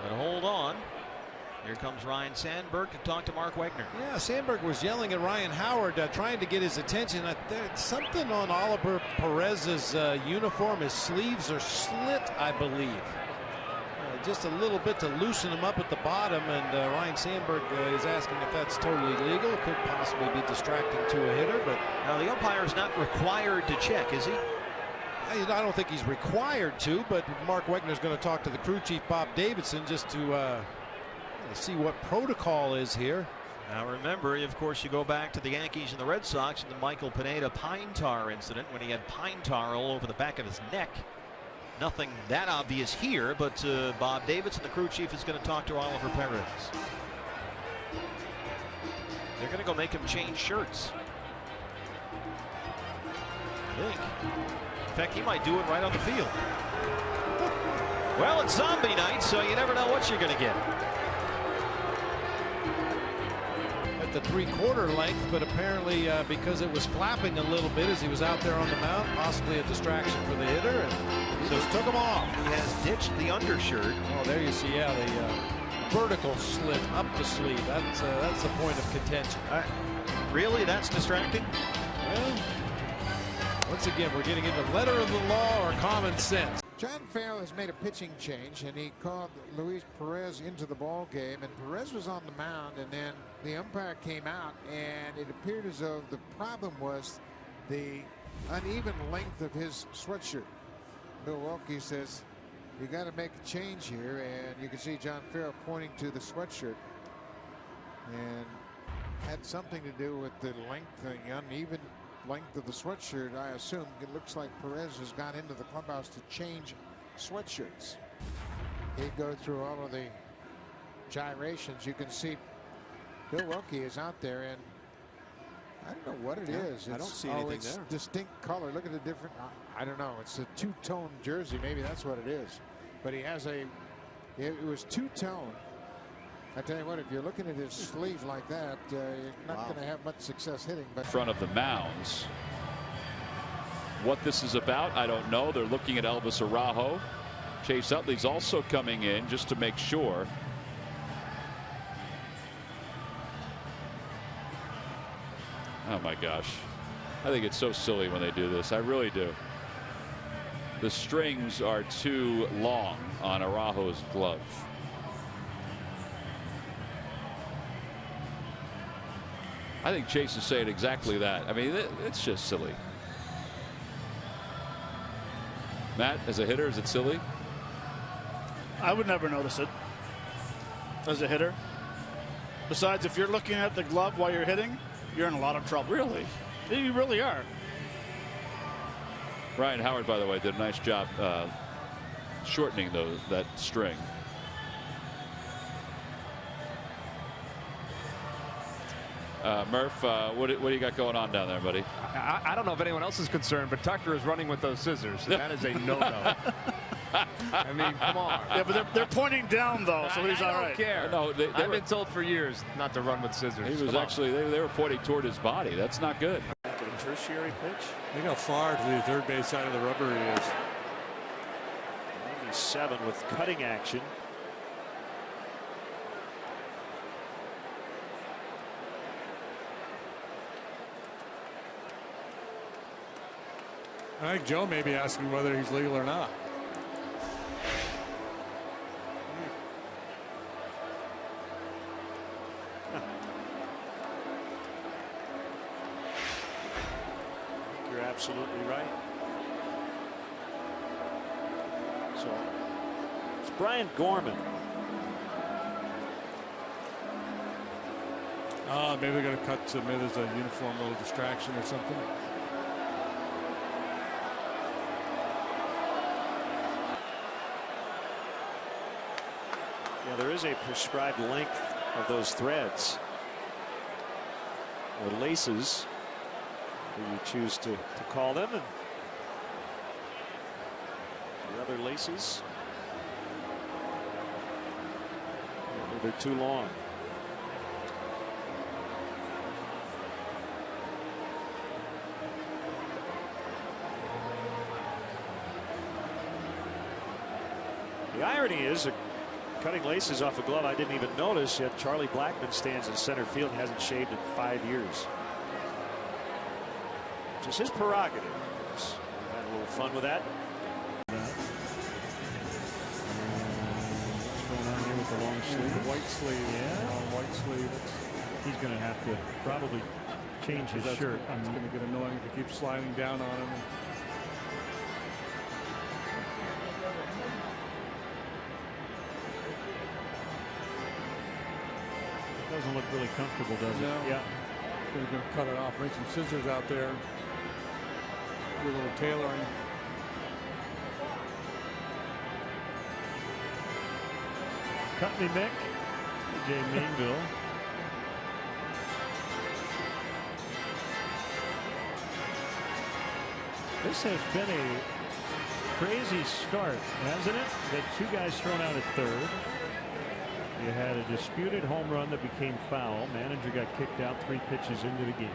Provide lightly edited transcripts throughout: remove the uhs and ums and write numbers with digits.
But hold on. Here comes Ryan Sandberg to talk to Mark Wegner. Yeah, Sandberg was yelling at Ryan Howard, trying to get his attention. There's something on Oliver Perez's uniform. His sleeves are slit, I believe. Just a little bit to loosen him up at the bottom, and Ryan Sandberg is asking if that's totally legal. It could possibly be distracting to a hitter, but now the umpire is not required to check, is he? I don't think he's required to, but Mark Wegner is going to talk to the crew chief, Bob Davidson, just to see what protocol is here. Now remember, of course, you go back to the Yankees and the Red Sox and the Michael Pineda pine tar incident when he had pine tar all over the back of his neck. Nothing that obvious here, but Bob Davidson, the crew chief, is going to talk to Oliver Perez. They're going to go make him change shirts, I think. In fact, he might do it right on the field. Well, it's zombie night, so you never know what you're going to get. At the 3/4 length, but apparently because it was flapping a little bit as he was out there on the mound, possibly a distraction for the hitter, and he just took him off. He has ditched the undershirt. Oh, there you see, yeah, the vertical slit up the sleeve. That's the point of contention. Really, that's distracting? Well, once again, we're getting into letter of the law or common sense. John Farrell has made a pitching change, and he called Luis Perez into the ball game, and Perez was on the mound, and then the umpire came out, and it appeared as though the problem was the uneven length of his sweatshirt. Bill Wilkie says, you got to make a change here, and you can see John Farrell pointing to the sweatshirt, and had something to do with the length, the uneven length of the sweatshirt. I assume it looks like Perez has gone into the clubhouse to change sweatshirts. He'd go through all of the gyrations. You can see Bill Wilkie is out there, and I don't know what it is. I don't see anything it's there. Distinct color. Look at the different. I don't know. It's a two-tone jersey. Maybe that's what it is. But he has a. It was two-tone. I tell you what, if you're looking at his sleeve like that, you're not going to have much success hitting. But front of the mounds. What this is about, I don't know. They're looking at Elvis Araujo. Chase Utley's also coming in just to make sure. Oh my gosh. I think it's so silly when they do this. I really do. The strings are too long on Araujo's glove. I think Chase is saying exactly that. I mean, it's just silly. Matt, as a hitter, is it silly? I would never notice it as a hitter. Besides, if you're looking at the glove while you're hitting, you're in a lot of trouble. Really? You really are. Ryan Howard, by the way, did a nice job shortening that string. Murph, what do you got going on down there, buddy? I don't know if anyone else is concerned, but Tucker is running with those scissors. And that is a no-no. I mean, come on. Yeah, but they're pointing down, though, so he's all right. I don't care. No, I've been told for years not to run with scissors. He was actually, they were pointing toward his body. That's not good. Tertiary pitch. Look how far to the third base side of the rubber he is. 97 with cutting action. I think Joe may be asking whether he's legal or not. You're absolutely right. So it's Brian Gorman. Maybe they're going to cut to, maybe there's a uniform little distraction or something. Yeah, there is a prescribed length of those threads or laces, where you choose to call them, and the other laces, they're too long. The irony is, a cutting laces off a glove I didn't even notice. Yet Charlie Blackmon stands in center field and hasn't shaved in 5 years. Which is his prerogative, of course. We've had a little fun with that. What's going on here with the long sleeve? White sleeve. Yeah. Long white sleeve. He's going to have to probably change his shirt. It's going to get annoying if he keeps sliding down on him. Doesn't look really comfortable, does it? No. Yeah. He's going to cut it off. Bring some scissors out there. Do a little tailoring. Cut me, Mick. Jay Mainville. This has been a crazy start, hasn't it? That 2 guys thrown out at third. You had a disputed home run that became foul. Manager got kicked out 3 pitches into the game.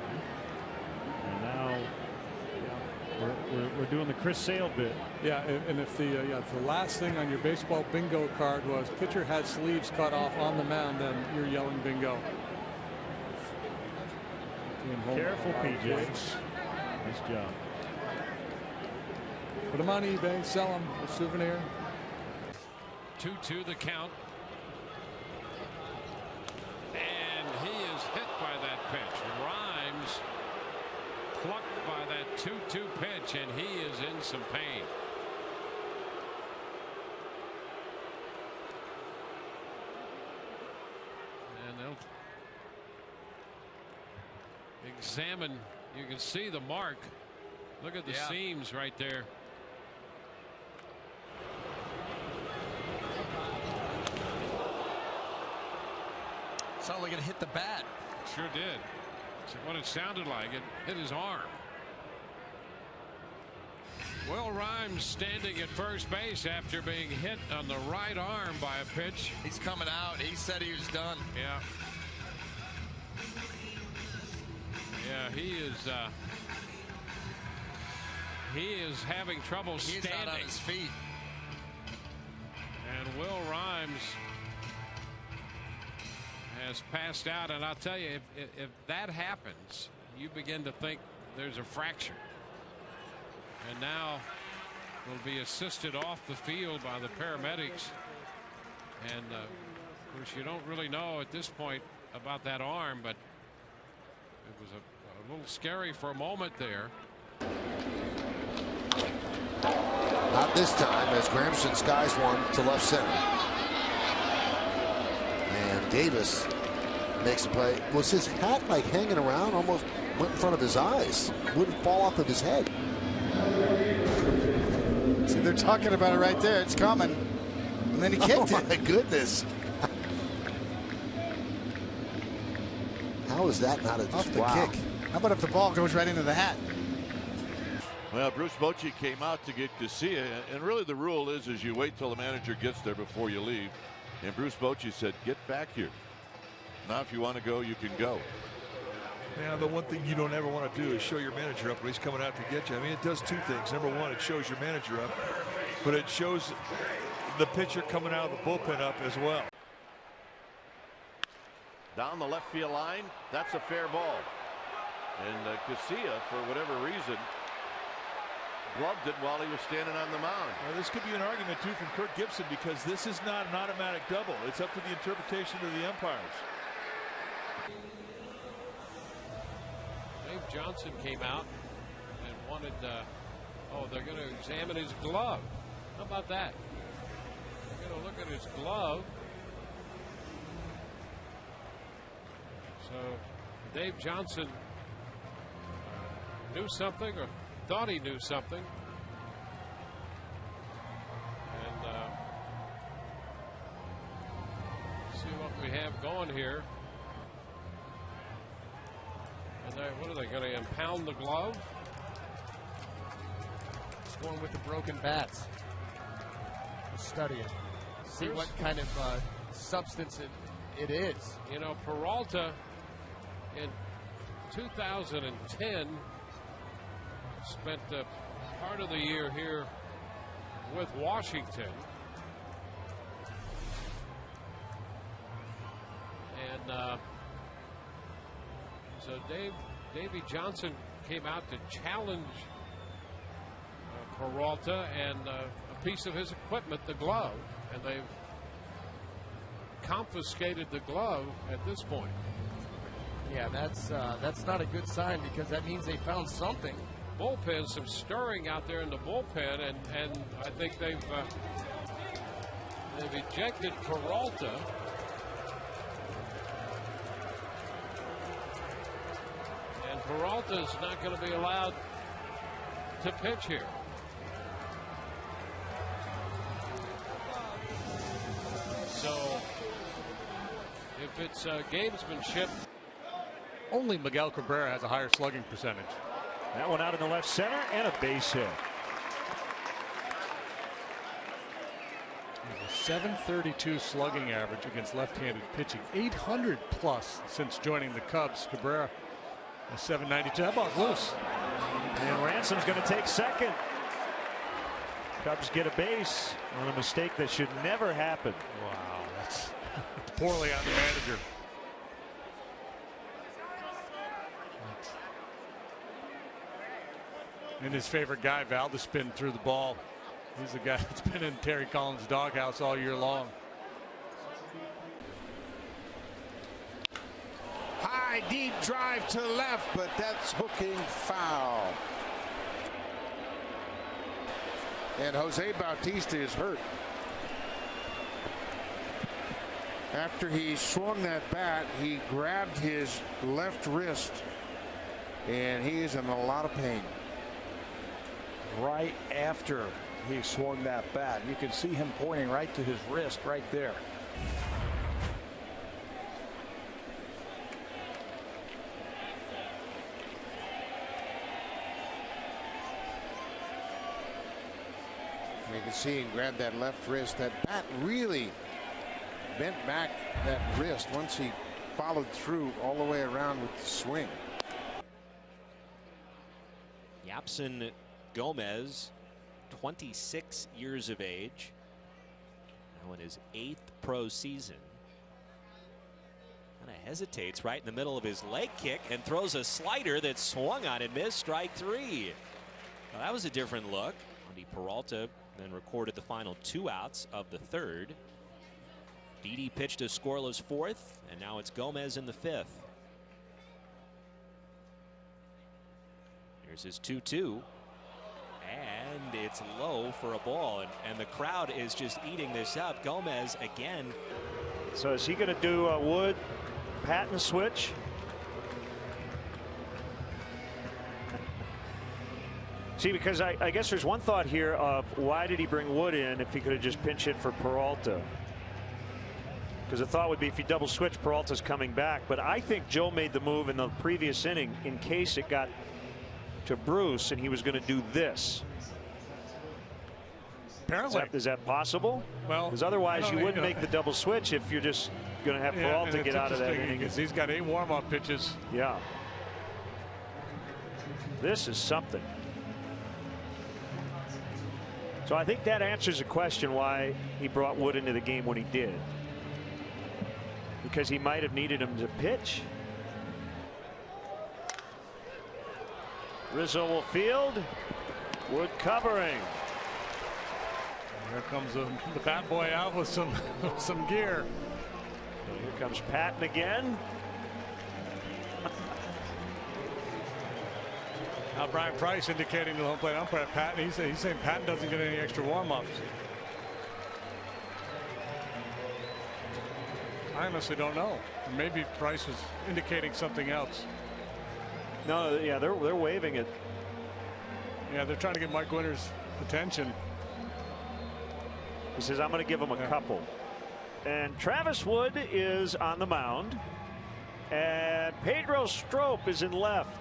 And now we're doing the Chris Sale bit. Yeah, and if the last thing on your baseball bingo card was pitcher had sleeves cut off on the mound, then you're yelling bingo. Careful, PJ. Nice job. Put them on eBay, sell them, a souvenir. 2-2 the count. And he is hit by that pitch. Rhymes plucked by that 2-2 pitch, and he is in some pain. And they'll examine. You can see the mark. Look at the seams right there. Sounded like it hit the bat. Sure did. That's what it sounded like. It hit his arm. Will Rhymes standing at first base after being hit on the right arm by a pitch. He's coming out. He said he was done. Yeah. Yeah, he is having trouble standing. He's not on his feet. And Will Rhymes has passed out, and I'll tell you, if that happens, you begin to think there's a fracture. And now will be assisted off the field by the paramedics. And of course, you don't really know at this point about that arm, but it was a little scary for a moment there. Not this time, as Gramson skies one to left center. And Davis makes a play. Was his hat like hanging around? Almost went in front of his eyes. Wouldn't fall off of his head. See, they're talking about it right there. It's coming. And then he kicked it. Oh, my goodness. How is that not a off the kick? How about if the ball goes right into the hat? Well, Bruce Bochy came out to get Garcia, and really the rule is you wait till the manager gets there before you leave. And Bruce Bochy said, get back here. Now, if you want to go, you can go. Now, the one thing you don't ever want to do is show your manager up when he's coming out to get you. I mean, it does 2 things. Number one, it shows your manager up, but it shows the pitcher coming out of the bullpen up as well. Down the left field line, that's a fair ball. And Garcia, for whatever reason, gloved it while he was standing on the mound. Well, this could be an argument, too, from Kirk Gibson, because this is not an automatic double. It's up to the interpretation of the umpires. Dave Johnson came out and wanted, they're going to examine his glove. How about that? They're going to look at his glove. So Dave Johnson knew something, or thought he knew something. And see what we have going here. And what are they going to impound the glove? Just going with the broken bats. Study it. See what kind of substance it is. You know, Peralta in 2010 spent part of the year here with Washington. So Davey Johnson came out to challenge Peralta and a piece of his equipment, the glove, and they've confiscated the glove at this point. Yeah, that's not a good sign, because that means they found something. Bullpen, some stirring out there in the bullpen, and I think they've ejected Peralta. And Peralta's not going to be allowed to pitch here. So if it's gamesmanship. Only Miguel Cabrera has a higher slugging percentage. That one out in the left center and a base hit. A 732 slugging average against left-handed pitching. 800 plus since joining the Cubs. Cabrera a 792. That ball's loose. And Ransom's going to take second. Cubs get a base on a mistake that should never happen. Wow, that's poorly on the manager. And his favorite guy, Valdespin, threw the ball. He's the guy that's been in Terry Collins' doghouse all year long. High, deep drive to left, but that's hooking foul. And Jose Bautista is hurt. After he swung that bat, he grabbed his left wrist, and he is in a lot of pain. Right after he swung that bat, you can see him pointing right to his wrist right there. You can see him grab that left wrist. That bat really bent back that wrist once he followed through all the way around with the swing. Yapson Gomez, 26 years of age, now in his 8th pro season. Kind of hesitates right in the middle of his leg kick and throws a slider that swung on and missed. Strike 3. Well, that was a different look. Andy Peralta then recorded the final 2 outs of the 3rd. Didi pitched a scoreless 4th, and now it's Gomez in the 5th. Here's his 2-2. And it's low for a ball, and the crowd is just eating this up. Gomez again. So is he going to do a Wood Patton switch? See, because I guess there's one thought here of why did he bring Wood in if he could have just pinch hit for Peralta? Because the thought would be if you double switch, Peralta's coming back. But I think Joe made the move in the previous inning in case it got to Bruce and he was going to do this. Apparently. Is that possible? Well, because otherwise you wouldn't make the double switch if you're just going to have Peralta get out of that inning. He's got 8 warm-up pitches. Yeah. This is something. So I think that answers the question why he brought Wood into the game when he did. Because he might have needed him to pitch. Rizzo will field. Wood covering. Here comes the bat boy out with some gear. So here comes Patton again. Now Brian Price indicating to the home plate umpire Patton. He's saying Patton doesn't get any extra warm-ups. I honestly don't know. Maybe Price was indicating something else. No, yeah, they're waving it. Yeah, they're trying to get Mike Winter's attention. He says, I'm going to give him a couple. And Travis Wood is on the mound. And Pedro Strop is in left.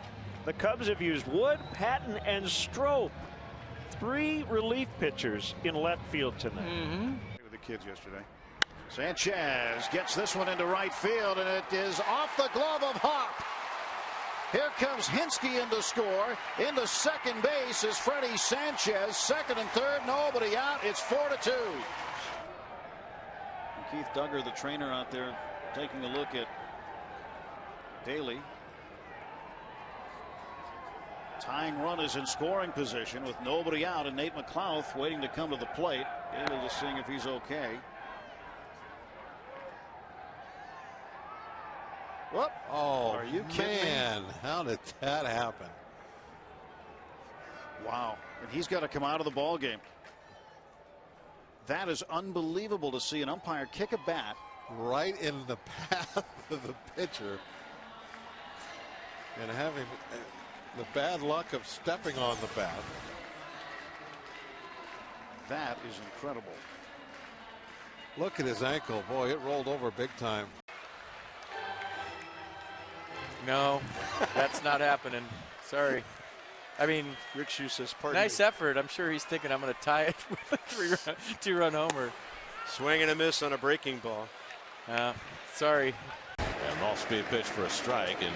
The Cubs have used Wood, Patton, and Strop. 3 relief pitchers in left field tonight. With the kids yesterday. Sanchez gets this one into right field, and it is off the glove of Hop. Here comes Hinsky in to score. Into second base is Freddie Sanchez. Second and third, nobody out. It's 4-2. Keith Duggar, the trainer out there, taking a look at Daly. Tying run is in scoring position with nobody out, and Nate McLouth waiting to come to the plate. Daly just seeing if he's okay. Whoop. Oh, are you kidding man, me? how did that happen? Wow. And he's got to come out of the ball game. That is unbelievable to see an umpire kick a bat right in the path of the pitcher and having the bad luck of stepping on the bat. That is incredible. Look at his ankle. Boy, it rolled over big time. No, that's not happening. Sorry. I mean, Rich Hughes says, pardon nice me. effort. I'm sure he's thinking I'm going to tie it with a two-run homer. Swing and a miss on a breaking ball. Sorry. An off-speed pitch for a strike, and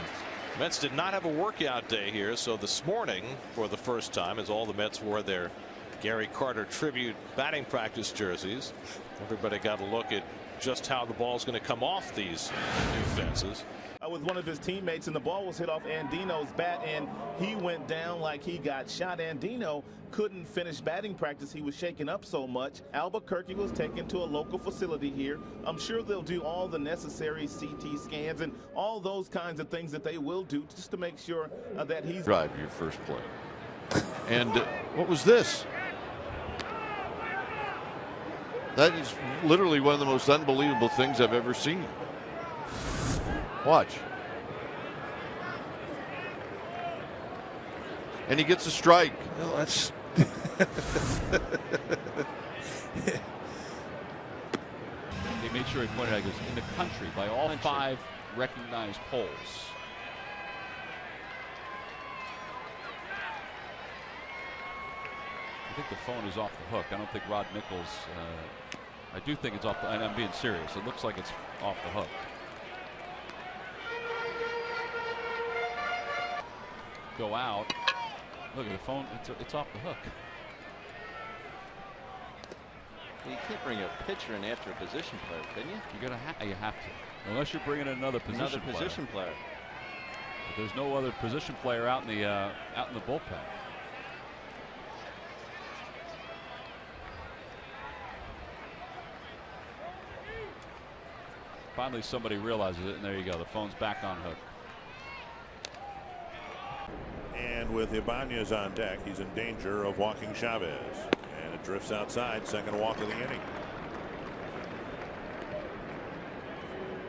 Mets did not have a workout day here, so this morning, for the first time, as all the Mets wore their Gary Carter tribute batting practice jerseys, everybody got a look at just how the ball's going to come off these new fences. With one of his teammates, and the ball was hit off Andino's bat, and he went down like he got shot. Andino couldn't finish batting practice. He was shaken up so much. Albuquerque was taken to a local facility here. I'm sure they'll do all the necessary CT scans and all those kinds of things that they will do just to make sure that he's drive your first play. And what was this? That is literally one of the most unbelievable things I've ever seen. Watch. And he gets a strike. Well, that's They made sure he pointed out, he goes, in the country by all 5 recognized polls. I think the phone is off the hook. I don't think Rod Nichols, I do think it's off the, and I'm being serious. It looks like it's off the hook. Go out. Look at the phone. It's off the hook. You can't bring a pitcher in after a position player, can you? You have to, unless you're bringing in another position player. But there's no other position player out in the bullpen. Finally, somebody realizes it, and there you go. The phone's back on hook. And with Ibanez on deck, he's in danger of walking Chavez. And it drifts outside, second walk of the inning.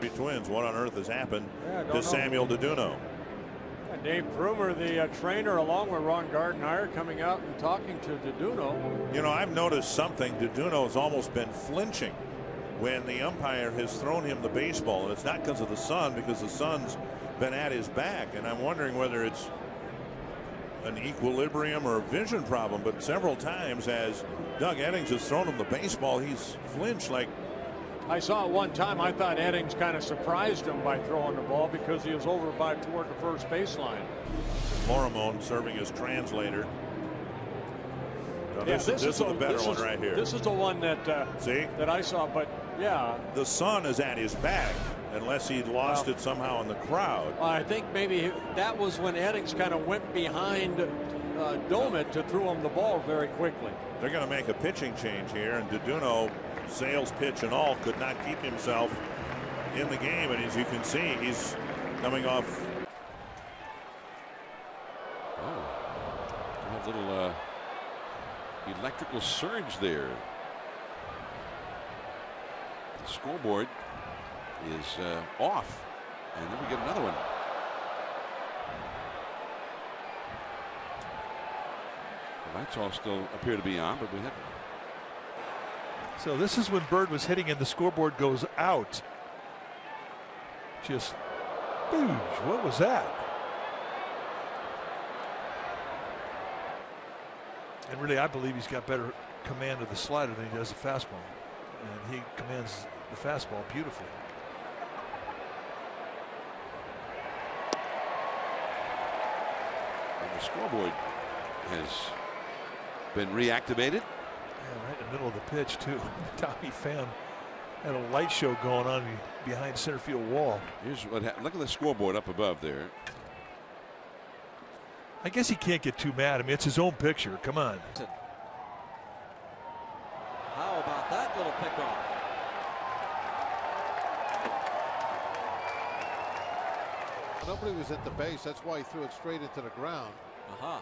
The Twins, what on earth has happened to Samuel Deduno? Dave Brumer, the trainer, along with Ron Gardner, coming out and talking to Deduno. You know, I've noticed something. Deduno has almost been flinching when the umpire has thrown him the baseball. And it's not because of the sun, because the sun's been at his back. And I'm wondering whether it's an equilibrium or a vision problem, but several times as Doug Eddings has thrown him the baseball, he's flinched. Like I saw it one time. I thought Eddings kind of surprised him by throwing the ball because he was over by toward the first baseline. Moramone serving as translator. Now this is the better one right here. This is the one that see that I saw, but yeah, the sun is at his back unless he'd lost it somehow in the crowd. I think maybe that was when Eddings kind of went behind Domit to throw him the ball very quickly. They're going to make a pitching change here, and Deduno, sales pitch and all, could not keep himself in the game, and as you can see, he's coming off. Oh, a little electrical surge there. The scoreboard is off, and then we get another one. The lights all still appear to be on, but we have. So this is when Bird was hitting and the scoreboard goes out. Just, boosh, what was that? And really, I believe he's got better command of the slider than he does the fastball. And he commands the fastball beautifully. And the scoreboard has been reactivated. Yeah, right in the middle of the pitch, too. Tommy Pham had a light show going on behind center field wall. Here's what happened. Look at the scoreboard up above there. I guess he can't get too mad. I mean, it's his own picture. Come on. How about that little pickoff? Nobody was at the base. That's why he threw it straight into the ground. Uh-huh.